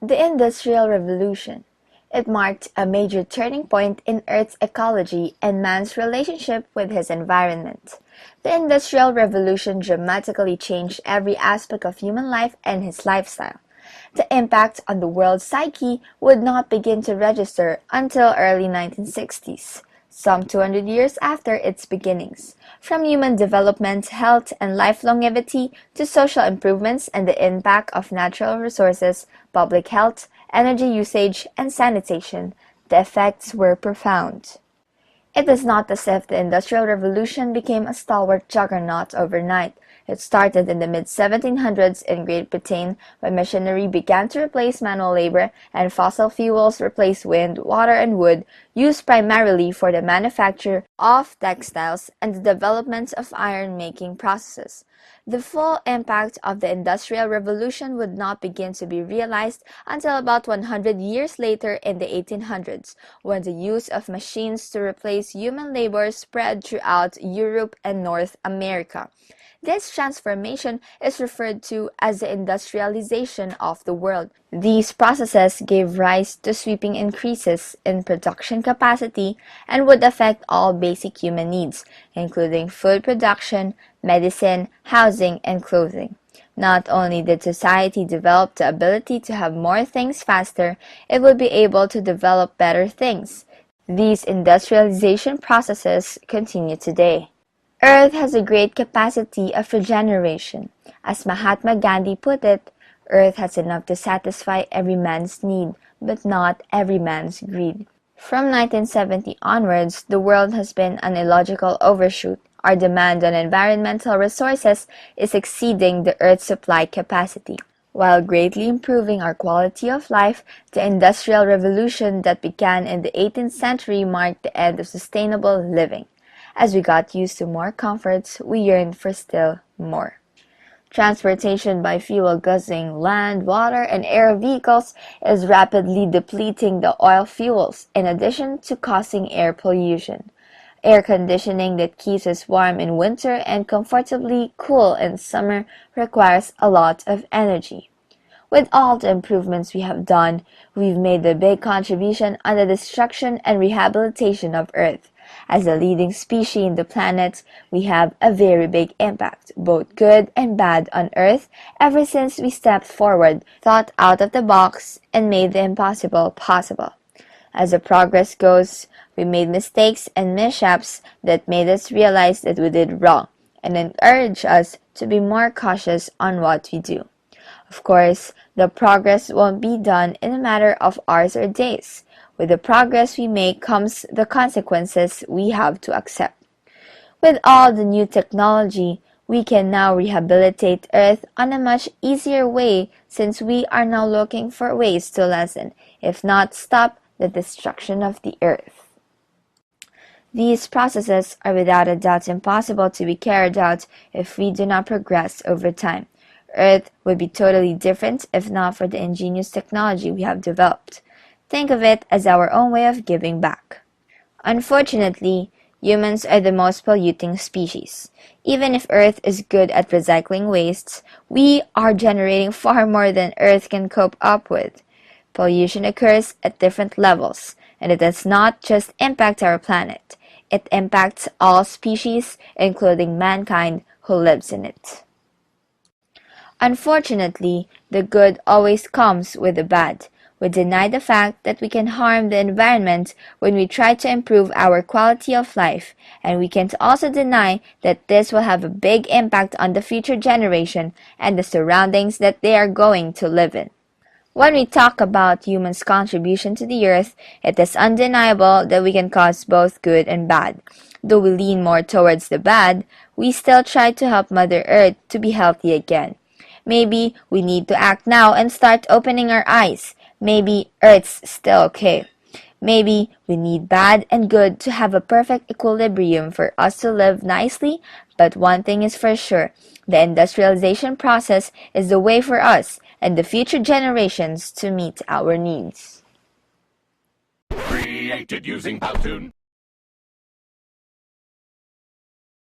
The Industrial Revolution. It marked a major turning point in Earth's ecology and man's relationship with his environment. The Industrial Revolution dramatically changed every aspect of human life and his lifestyle. The impact on the world's psyche would not begin to register until early 1960s, some 200 years after its beginnings. From human development, health, and life longevity to social improvements and the impact of natural resources, public health, energy usage, and sanitation, the effects were profound. It is not as if the Industrial Revolution became a stalwart juggernaut overnight. It started in the mid-1700s in Great Britain when machinery began to replace manual labor and fossil fuels replaced wind, water, and wood, used primarily for the manufacture of textiles and the development of iron-making processes. The full impact of the Industrial Revolution would not begin to be realized until about 100 years later in the 1800s, when the use of machines to replace human labor spread throughout Europe and North America. This transformation is referred to as the industrialization of the world. These processes gave rise to sweeping increases in production capacity and would affect all basic human needs, including food production, medicine, housing, and clothing. Not only did society develop the ability to have more things faster, it would be able to develop better things. These industrialization processes continue today. Earth has a great capacity of regeneration. As Mahatma Gandhi put it, Earth has enough to satisfy every man's need, but not every man's greed. From 1970 onwards, the world has been an illogical overshoot. Our demand on environmental resources is exceeding the Earth's supply capacity. While greatly improving our quality of life, the Industrial Revolution that began in the 18th century marked the end of sustainable living. As we got used to more comforts, we yearned for still more. Transportation by fuel-guzzling land, water, and air vehicles is rapidly depleting the oil fuels, in addition to causing air pollution. Air conditioning that keeps us warm in winter and comfortably cool in summer requires a lot of energy. With all the improvements we have done, we've made a big contribution on the destruction and rehabilitation of Earth. As a leading species in the planet, we have a very big impact, both good and bad, on Earth ever since we stepped forward, thought out of the box, and made the impossible possible. As the progress goes, we made mistakes and mishaps that made us realize that we did wrong, and encourage us to be more cautious on what we do. Of course, the progress won't be done in a matter of hours or days. With the progress we make comes the consequences we have to accept. With all the new technology, we can now rehabilitate Earth on a much easier way since we are now looking for ways to lessen, if not stop, the destruction of the Earth. These processes are without a doubt impossible to be carried out if we do not progress over time. Earth would be totally different if not for the ingenious technology we have developed. Think of it as our own way of giving back. Unfortunately, humans are the most polluting species. Even if Earth is good at recycling wastes, we are generating far more than Earth can cope up with. Pollution occurs at different levels, and it does not just impact our planet. It impacts all species, including mankind who lives in it. Unfortunately, the good always comes with the bad. We deny the fact that we can harm the environment when we try to improve our quality of life, and we can also deny that this will have a big impact on the future generation and the surroundings that they are going to live in. When we talk about humans' contribution to the earth, it is undeniable that we can cause both good and bad. Though we lean more towards the bad, we still try to help Mother Earth to be healthy again. Maybe we need to act now and start opening our eyes. Maybe Earth's still okay. Maybe we need bad and good to have a perfect equilibrium for us to live nicely, but one thing is for sure, the industrialization process is the way for us and the future generations to meet our needs. Created using Powtoon.